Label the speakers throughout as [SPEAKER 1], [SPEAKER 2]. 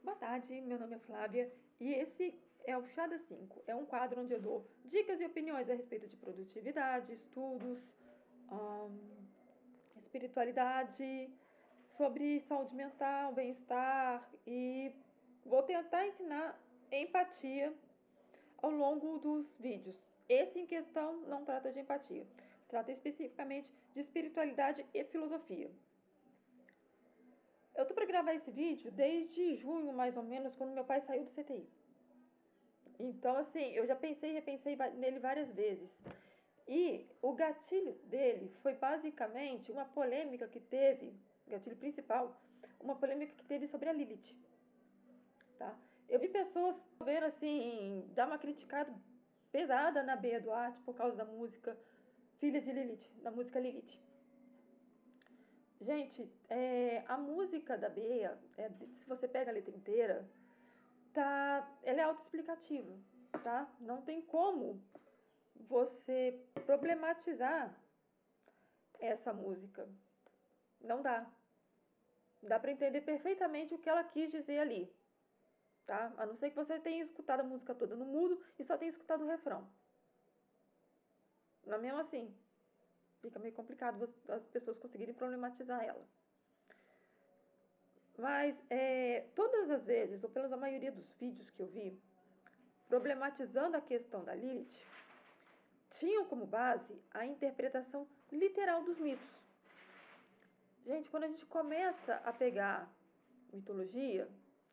[SPEAKER 1] Boa tarde, meu nome é Flávia e esse é o Chá das 5. É um quadro onde eu dou dicas e opiniões a respeito de produtividade, estudos, ahn, espiritualidade, sobre saúde mental, bem-estar e vou tentar ensinar empatia ao longo dos vídeos. Esse em questão não trata de empatia, trata especificamente de espiritualidade e filosofia. Eu tô para gravar esse vídeo desde junho, mais ou menos, quando meu pai saiu do CTI. Então, assim, eu já pensei e repensei nele várias vezes. E o gatilho dele foi basicamente uma polêmica que teve, gatilho principal, uma polêmica que teve sobre a Lilith, tá? Eu vi pessoas ver assim, dar uma criticada pesada na Bea Duarte por causa da música Filha de Lilith, da música Lilith. Gente, a música da Bea, se você pega a letra inteira, ela é autoexplicativa, tá? Não tem como você problematizar essa música. Não dá. Dá para entender perfeitamente o que ela quis dizer ali, tá? A não ser que você tenha escutado a música toda no mudo e só tenha escutado o refrão. Mas mesmo assim, fica meio complicado as pessoas conseguirem problematizar ela. Mas todas as vezes, ou pelo menos a maioria dos vídeos que eu vi, problematizando a questão da Lilith, tinham como base a interpretação literal dos mitos. Gente, quando a gente começa a pegar mitologia,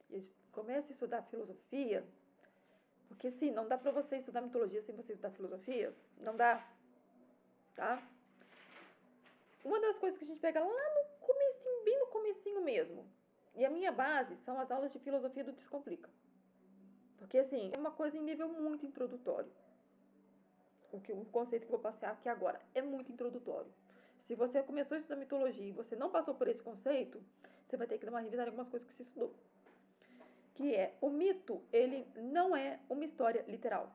[SPEAKER 1] e a gente começa a estudar filosofia, porque sim, não dá pra você estudar mitologia sem você estudar filosofia, não dá, tá? Uma das coisas que a gente pega lá no comecinho, bem no comecinho mesmo, e a minha base são as aulas de filosofia do Descomplica. Porque assim, é uma coisa em nível muito introdutório. O conceito que eu vou passar aqui agora é muito introdutório. Se você começou a estudar mitologia e você não passou por esse conceito, você vai ter que dar uma revisada em algumas coisas que se estudou. Que é, o mito, ele não é uma história literal.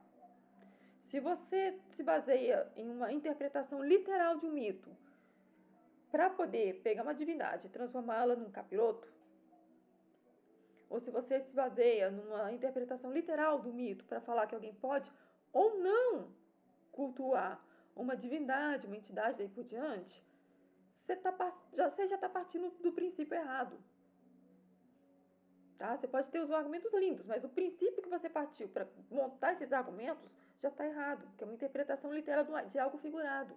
[SPEAKER 1] Se você se baseia em uma interpretação literal de um mito para poder pegar uma divindade e transformá-la num capiroto, ou se você se baseia numa interpretação literal do mito para falar que alguém pode ou não cultuar uma divindade, uma entidade, daí por diante, você já está partindo do princípio errado. Tá? Você pode ter os argumentos lindos, mas o princípio que você partiu para montar esses argumentos já está errado, que é uma interpretação literal de algo figurado.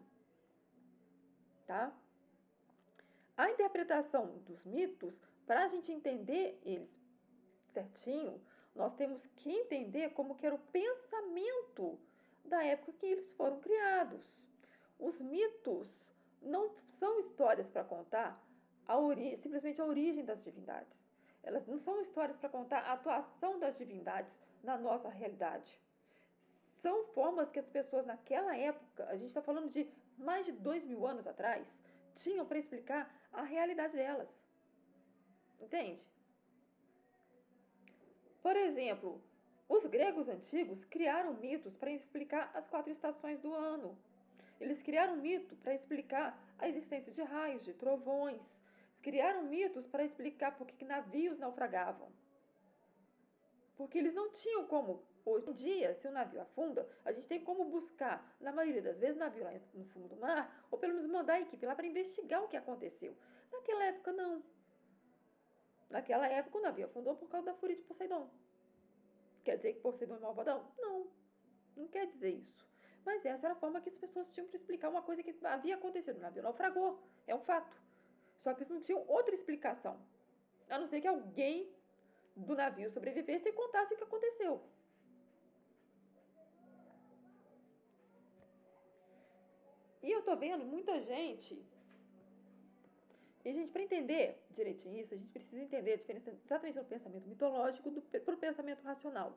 [SPEAKER 1] Tá? A interpretação dos mitos, para a gente entender eles certinho, nós temos que entender como que era o pensamento da época que eles foram criados. Os mitos não são histórias para contar simplesmente a origem das divindades. Elas não são histórias para contar a atuação das divindades na nossa realidade. São formas que as pessoas naquela época, a gente está falando de mais de 2.000 anos atrás, tinham para explicar a realidade delas. Entende? Por exemplo, os gregos antigos criaram mitos para explicar as 4 estações do ano. Eles criaram mito para explicar a existência de raios, de trovões. Criaram mitos para explicar por que navios naufragavam. Porque eles não tinham como. Hoje em dia, se o navio afunda, a gente tem como buscar, na maioria das vezes, o navio lá no fundo do mar, ou pelo menos mandar a equipe lá para investigar o que aconteceu. Naquela época, não. Naquela época, o navio afundou por causa da fúria de Poseidon. Quer dizer que Poseidon é malvadão? Não, não quer dizer isso. Mas essa era a forma que as pessoas tinham para explicar uma coisa que havia acontecido. O navio naufragou, é um fato. Só que eles não tinham outra explicação. A não ser que alguém do navio sobrevivesse e contasse o que aconteceu. E eu tô vendo muita gente. E, gente, para entender direitinho isso, a gente precisa entender a diferença exatamente do pensamento mitológico pro pensamento racional.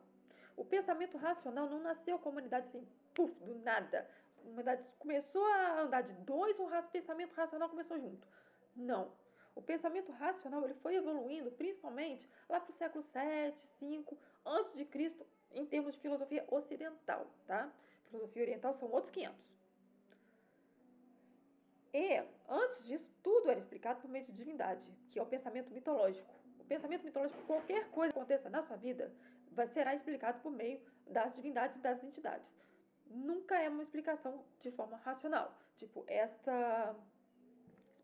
[SPEAKER 1] O pensamento racional não nasceu com a humanidade assim, puf, do nada. A humanidade começou a andar de dois, o pensamento racional começou junto. Não. O pensamento racional ele foi evoluindo principalmente lá para o século 7, 5, antes de Cristo, em termos de filosofia ocidental, tá? Filosofia oriental são outros 500. E antes disso, tudo era explicado por meio de divindade, que é o pensamento mitológico. O pensamento mitológico, qualquer coisa que aconteça na sua vida, será explicado por meio das divindades e das entidades. Nunca é uma explicação de forma racional. Tipo, esse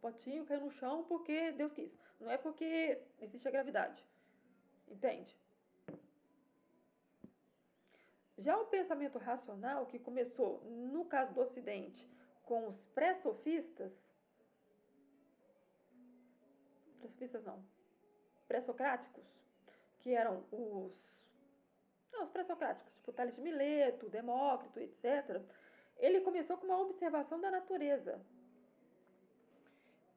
[SPEAKER 1] potinho caiu no chão porque Deus quis. Não é porque existe a gravidade. Entende? Já o pensamento racional, que começou, no caso do Ocidente, com os pré-sofistas, não, pré-socráticos, que eram os pré-socráticos, tipo Tales de Mileto, Demócrito, etc., ele começou com uma observação da natureza.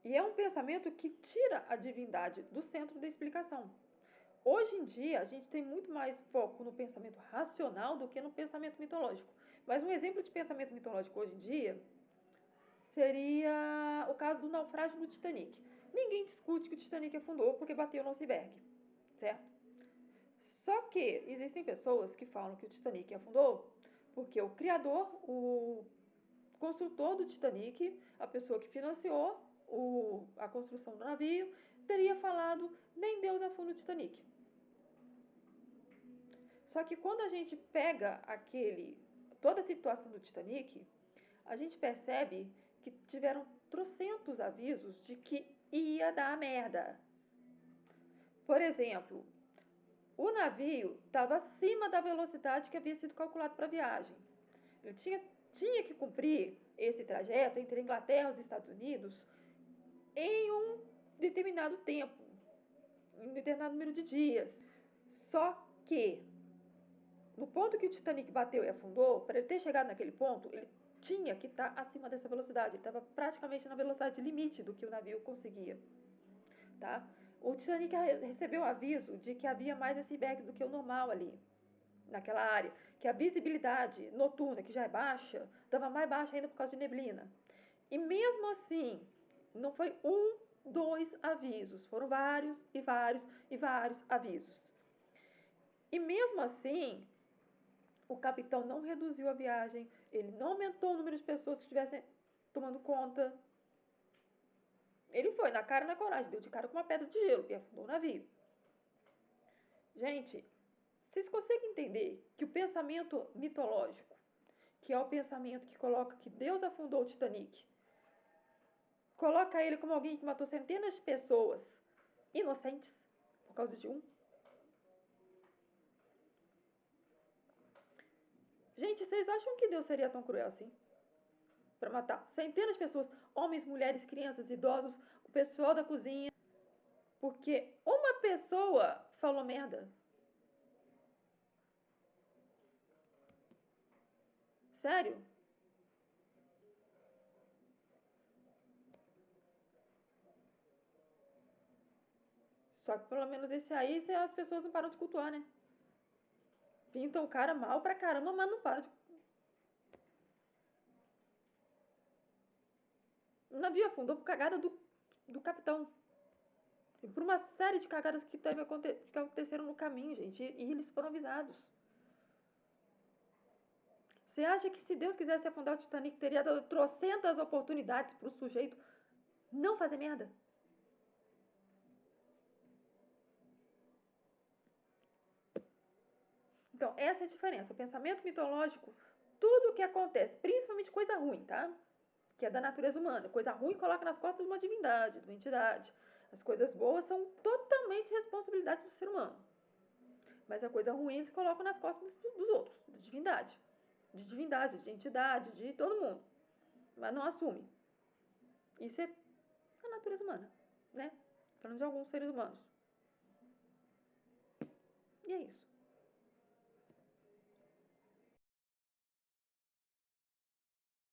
[SPEAKER 1] E é um pensamento que tira a divindade do centro da explicação. Hoje em dia, a gente tem muito mais foco no pensamento racional do que no pensamento mitológico. Mas um exemplo de pensamento mitológico hoje em dia seria o caso do naufrágio do Titanic. Ninguém discute que o Titanic afundou porque bateu no iceberg, certo? Só que existem pessoas que falam que o Titanic afundou porque o criador, o construtor do Titanic, a pessoa que financiou a construção do navio, teria falado: nem Deus afunda o Titanic. Só que quando a gente pega toda a situação do Titanic, a gente percebe que tiveram trocentos avisos de que ia dar merda. Por exemplo, o navio estava acima da velocidade que havia sido calculado para a viagem. Ele tinha que cumprir esse trajeto entre a Inglaterra e os Estados Unidos em um determinado tempo, em um determinado número de dias. Só que, no ponto que o Titanic bateu e afundou, para ele ter chegado naquele ponto, ele tinha que estar acima dessa velocidade. Ele estava praticamente na velocidade limite do que o navio conseguia. Tá? O Titanic recebeu aviso de que havia mais icebergs do que o normal ali, naquela área. Que a visibilidade noturna, que já é baixa, estava mais baixa ainda por causa de neblina. E mesmo assim, não foi um, dois avisos. Foram vários e vários e vários avisos. E mesmo assim, o capitão não reduziu a viagem, ele não aumentou o número de pessoas que estivessem tomando conta. Ele foi na cara e na coragem, deu de cara com uma pedra de gelo e afundou o navio. Gente, vocês conseguem entender que o pensamento mitológico, que é o pensamento que coloca que Deus afundou o Titanic, coloca ele como alguém que matou centenas de pessoas inocentes por causa de um? Gente, vocês acham que Deus seria tão cruel assim? Para matar centenas de pessoas, homens, mulheres, crianças, idosos, o pessoal da cozinha, porque uma pessoa falou merda. Sério? Só que pelo menos esse aí as pessoas não param de cultuar, né? Pintam o cara mal pra caramba, mas não param de. O navio afundou por cagada do capitão. E por uma série de cagadas que aconteceram no caminho, gente. E eles foram avisados. Você acha que se Deus quisesse afundar o Titanic, teria dado trocentas oportunidades pro sujeito não fazer merda? Então, essa é a diferença. O pensamento mitológico, tudo que acontece, principalmente coisa ruim, tá? Que é da natureza humana. Coisa ruim coloca nas costas de uma divindade, de uma entidade. As coisas boas são totalmente responsabilidade do ser humano. Mas a coisa ruim se coloca nas costas dos outros, da divindade. De divindade, de entidade, de todo mundo. Mas não assume. Isso é a natureza humana, né? Falando de alguns seres humanos.